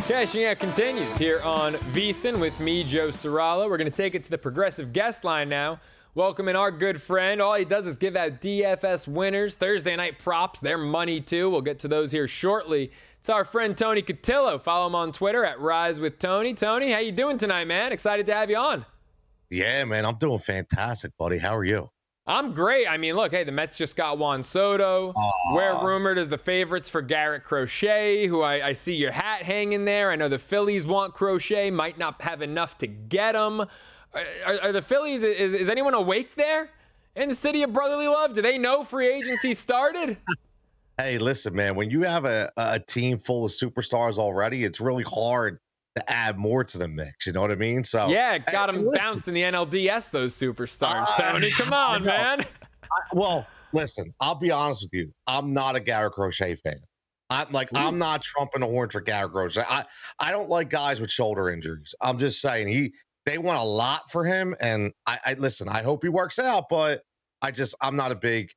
Cashing Out continues here on VSIN with me, Joe Ceraulo. We're going to take it to the progressive guest line now. Welcoming our good friend. All he does is give out DFS winners, Thursday night props, their money too. We'll get to those here shortly. It's our friend Tony Cutillo. Follow him on Twitter at Rise with Tony. Tony, how you doing tonight, man? Excited to have you on. Yeah, man, I'm doing fantastic, buddy. How are you? I'm great. I mean, look, hey, the Mets just got Juan Soto. We're rumored as the favorites for Garrett Crochet, who I see your hat hanging there. I know the Phillies want Crochet, might not have enough to get him. Are the Phillies, is anyone awake there in the city of brotherly love? Do they know free agency started? Hey, listen, man, when you have a team full of superstars already, it's really hard to add more to the mix. You know what I mean? So yeah, got them bounced in the NLDS, those superstars. Tony, come on, man. Well, listen, I'll be honest with you. I'm not a Garrett Crochet fan. I'm not trumping the horn for Garrett Crochet. I don't like guys with shoulder injuries. I'm just saying they want a lot for him, and I listen. I hope he works out, but I'm not a big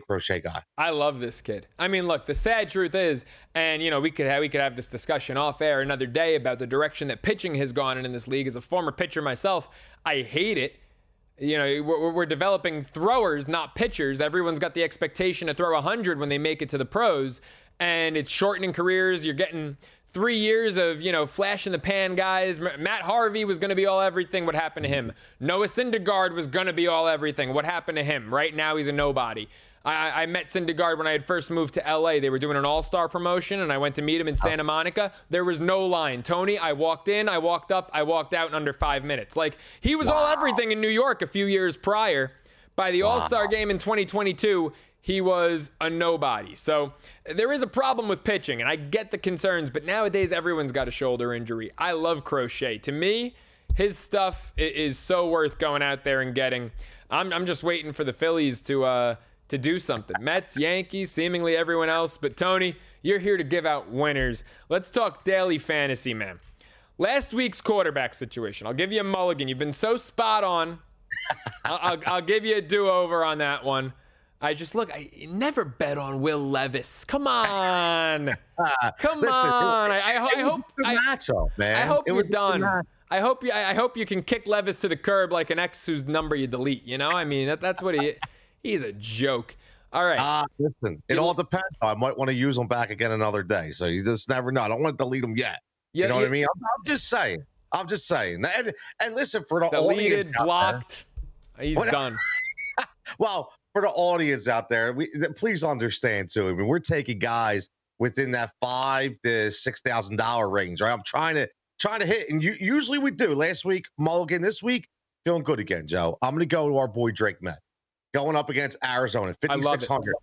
Crochet guy. I love this kid. I mean, look, the sad truth is, and we could have this discussion off air another day about the direction that pitching has gone in this league. As a former pitcher myself, I hate it. We're developing throwers, not pitchers. Everyone's got the expectation to throw 100 when they make it to the pros, and it's shortening careers. You're getting 3 years of, flash in the pan guys. Matt Harvey was going to be all everything. What happened to him? Noah Syndergaard was going to be all everything. What happened to him? Right now, he's a nobody. I met Syndergaard when I had first moved to LA. They were doing an all-star promotion, and I went to meet him in Santa Monica. There was no line. Tony, I walked in, I walked up, I walked out in under 5 minutes. Like, he was all everything in New York a few years prior. By the All-Star game in 2022, he was a nobody. So there is a problem with pitching, and I get the concerns, but nowadays everyone's got a shoulder injury. I love Crochet. To me, his stuff is so worth going out there and getting. I'm just waiting for the Phillies to do something. Mets, Yankees, seemingly everyone else. But Tony, you're here to give out winners. Let's talk daily fantasy, man. Last week's quarterback situation. I'll give you a mulligan. You've been so spot on. I'll give you a do-over on that one. I never bet on Will Levis. Come on. Come on. I hope you're done. I hope you can kick Levis to the curb like an ex whose number you delete. I mean, that's what he's a joke. All right. Listen, it all depends. I might want to use him back again another day. So you just never know. I don't want to delete him yet. You know what I mean? I'm just saying. And listen, for the deleted, audience blocked. He's done. Well, for the audience out there, please understand too. I mean, we're taking guys within that $5,000 to $6,000 range, right? I'm trying to hit, and usually we do. Last week, mulligan. This week, feeling good again, Joe. I'm going to go to our boy Drake Maye, going up against Arizona, 5,600.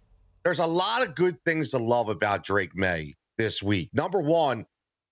There's a lot of good things to love about Drake Maye this week. Number one,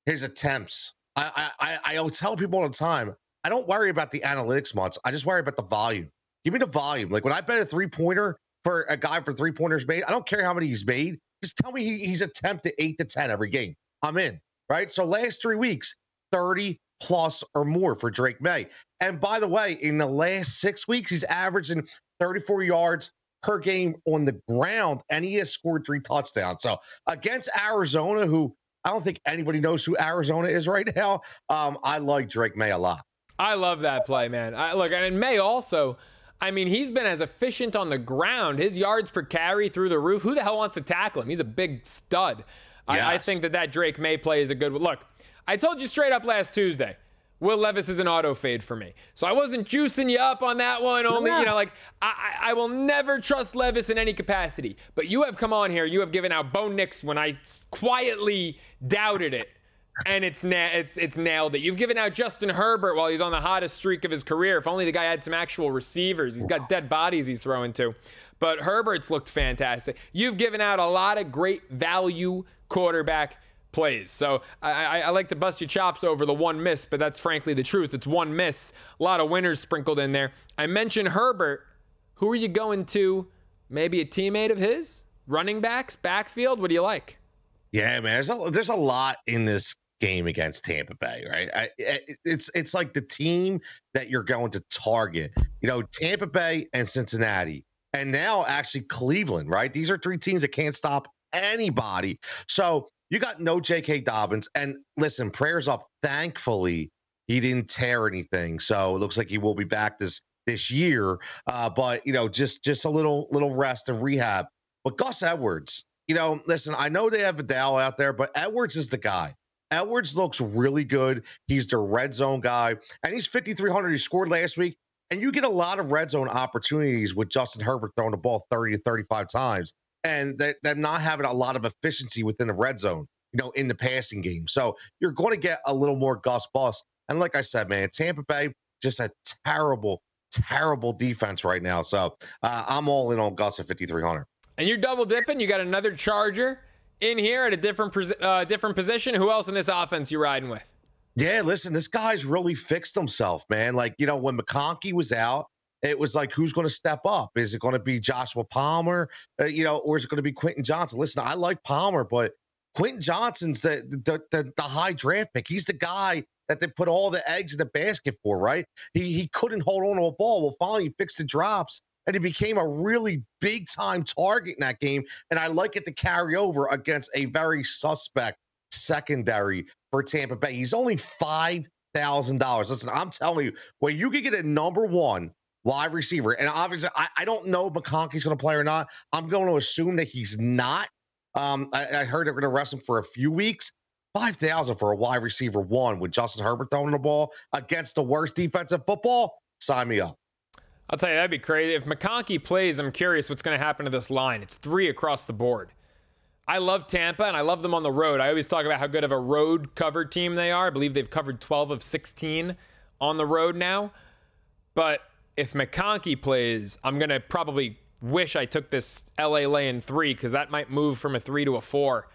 his attempts. I'll tell people all the time, I don't worry about the analytics much. I just worry about the volume. Give me the volume. Like when I bet a three-pointer for a guy for three-pointers made, I don't care how many he's made. Just tell me he's attempted 8 to 10 every game. I'm in, right? So last 3 weeks, 30 plus or more for Drake Maye. And by the way, in the last 6 weeks, he's averaging 34 yards per game on the ground, and he has scored 3 touchdowns. So against Arizona, who I don't think anybody knows who Arizona is right now, I like Drake Maye a lot. I love that play, man. And Maye also, I mean, he's been as efficient on the ground. His yards per carry through the roof. Who the hell wants to tackle him? He's a big stud. Yes. I think that Drake Maye play is a good one. Look, I told you straight up last Tuesday, Will Levis is an auto fade for me. So I wasn't juicing you up on that one. I will never trust Levis in any capacity. But you have come on here. You have given out Bo Nix when I quietly doubted it. And it's nailed it. You've given out Justin Herbert while he's on the hottest streak of his career. If only the guy had some actual receivers. He's got dead bodies he's throwing to. But Herbert's looked fantastic. You've given out a lot of great value quarterback plays. So I like to bust your chops over the one miss, but that's frankly the truth. It's one miss. A lot of winners sprinkled in there. I mentioned Herbert. Who are you going to? Maybe a teammate of his? Running backs? Backfield? What do you like? Yeah, man. There's a lot in this game against Tampa Bay, right? It's like the team that you're going to target. Tampa Bay and Cincinnati, and now actually Cleveland, right? These are 3 teams that can't stop anybody. So you got no J.K. Dobbins. And listen, prayers up. Thankfully, he didn't tear anything, so it looks like he will be back this year. But just a little rest and rehab. But Gus Edwards, listen, I know they have Vidal out there, but Edwards is the guy. Edwards looks really good. He's the red zone guy, and he's 5,300. He scored last week, and you get a lot of red zone opportunities with Justin Herbert throwing the ball 30 to 35 times, and they're not having a lot of efficiency within the red zone, in the passing game. So you're going to get a little more Gus bust. And like I said, man, Tampa Bay, just a terrible, terrible defense right now. So I'm all in on Gus at 5,300. And you're double dipping. You got another Charger in here at a different position. Who else in this offense you riding with? Yeah, listen, this guy's really fixed himself, man. Like, when McConkey was out, it was like, who's going to step up? Is it going to be Joshua Palmer, or is it going to be Quentin Johnson? Listen, I like Palmer, but Quentin Johnson's the high draft pick. He's the guy that they put all the eggs in the basket for, right? He couldn't hold on to a ball. Well, finally, he fixed the drops, and he became a really big-time target in that game, and I like it to carry over against a very suspect secondary for Tampa Bay. He's only $5,000. Listen, I'm telling you, when you can get a number one wide receiver, and obviously I don't know if McConkey's going to play or not. I'm going to assume that he's not. I heard they're going to rest him for a few weeks. 5,000 for a wide receiver one with Justin Herbert throwing the ball against the worst defense in football. Sign me up. I'll tell you, that'd be crazy. If McConkey plays, I'm curious what's going to happen to this line. It's 3 across the board. I love Tampa, and I love them on the road. I always talk about how good of a road covered team they are. I believe they've covered 12 of 16 on the road now. But if McConkey plays, I'm going to probably wish I took this LA lay-in 3, because that might move from a 3 to a 4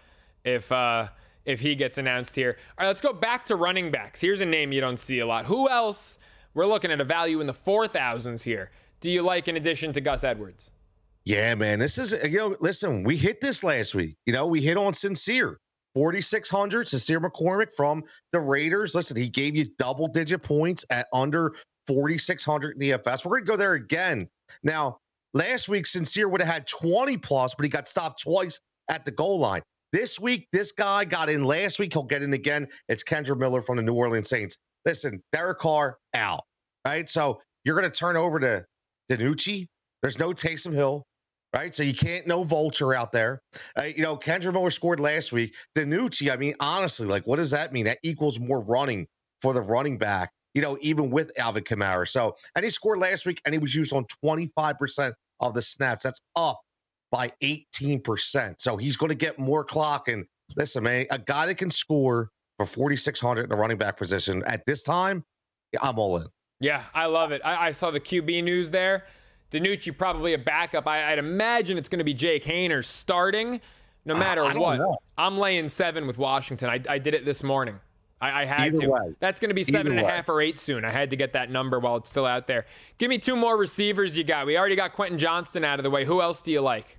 if he gets announced here. All right, let's go back to running backs. Here's a name you don't see a lot. Who else? We're looking at a value in the 4,000s here. Do you like in addition to Gus Edwards? Yeah, man. This is, listen, we hit this last week. We hit on Sincere. 4,600, Sincere McCormick from the Raiders. Listen, he gave you double-digit points at under 4,600 DFS. We're going to go there again. Now, last week, Sincere would have had 20+, but he got stopped twice at the goal line. This week, this guy got in last week. He'll get in again. It's Kendra Miller from the New Orleans Saints. Listen, Derek Carr out, right? So you're going to turn over to DiNucci. There's no Taysom Hill, right? So you can't no Vulture out there. Kendra Miller scored last week. DiNucci, I mean, honestly, like, what does that mean? That equals more running for the running back, even with Alvin Kamara. So, and he scored last week, and he was used on 25% of the snaps. That's up by 18%. So he's going to get more clock. And listen, man, a guy that can score for 4,600 in the running back position at this time, I'm all in. Yeah, I love it. I saw the QB news there. DiNucci probably a backup. I'd imagine it's going to be Jake Haener starting no matter what. I'm laying 7 with Washington. I did it this morning. I had Either to. Way. That's going to be 7.5 or 8 soon. I had to get that number while it's still out there. Give me 2 more receivers you got. We already got Quentin Johnston out of the way. Who else do you like?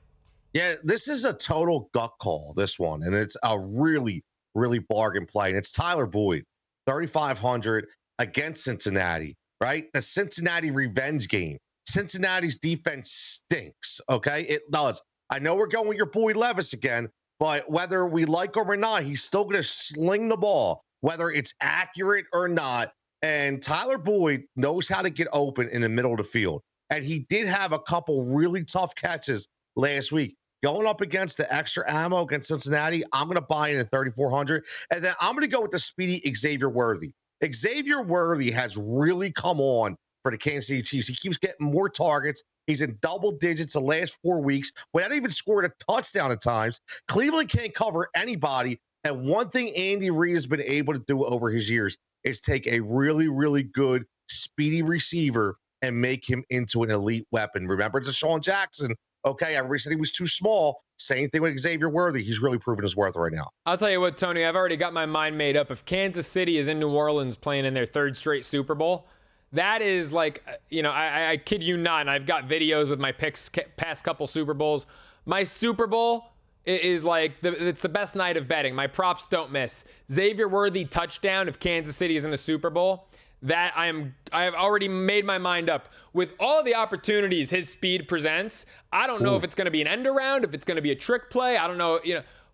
Yeah, this is a total gut call, this one. And it's a really, really bargain play. And it's Tyler Boyd, 3,500 against Cincinnati, right? The Cincinnati revenge game. Cincinnati's defense stinks, okay? It does. I know we're going with your boy Levis again, but whether we like him or not, he's still going to sling the ball, whether it's accurate or not. And Tyler Boyd knows how to get open in the middle of the field. And he did have a couple really tough catches last week. Going up against the extra ammo against Cincinnati, I'm going to buy in at 3,400. And then I'm going to go with the speedy Xavier Worthy. Xavier Worthy has really come on for the Kansas City Chiefs. He keeps getting more targets. He's in double digits the last 4 weeks without even scoring a touchdown at times. Cleveland can't cover anybody. And one thing Andy Reid has been able to do over his years is take a really, really good, speedy receiver and make him into an elite weapon. Remember Deshaun Jackson? Okay, everybody said he was too small. Same thing with Xavier Worthy. He's really proven his worth right now. I'll tell you what, Tony, I've already got my mind made up. If Kansas City is in New Orleans playing in their 3rd straight Super Bowl, that is like, I kid you not, and I've got videos with my picks past couple Super Bowls. My Super Bowl is like, it's the best night of betting. My props don't miss. Xavier Worthy touchdown if Kansas City is in the Super Bowl. That I have already made my mind up. With all the opportunities his speed presents, I don't know if it's going to be an end around, if it's going to be a trick play. I don't know.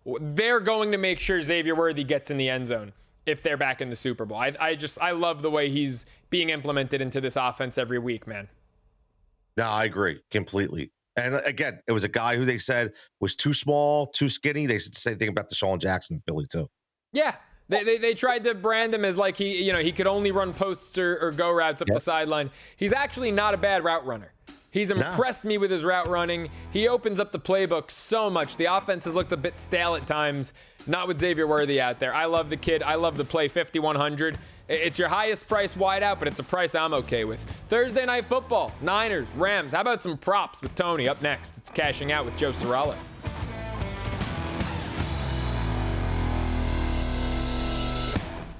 they're going to make sure Xavier Worthy gets in the end zone if they're back in the Super Bowl. I love the way he's being implemented into this offense every week, man. No, I agree completely. And again, it was a guy who they said was too small, too skinny. They said the same thing about Deshaun Jackson in Philly too. Yeah. They tried to brand him as like he could only run posts or go routes up the sideline. He's actually not a bad route runner. He's impressed me with his route running. He opens up the playbook so much. The offense has looked a bit stale at times. Not with Xavier Worthy out there. I love the kid. I love the play 5,100. It's your highest price wideout, but it's a price I'm okay with. Thursday Night Football, Niners, Rams. How about some props with Tony up next? It's Cashing Out with Joe Ceraulo.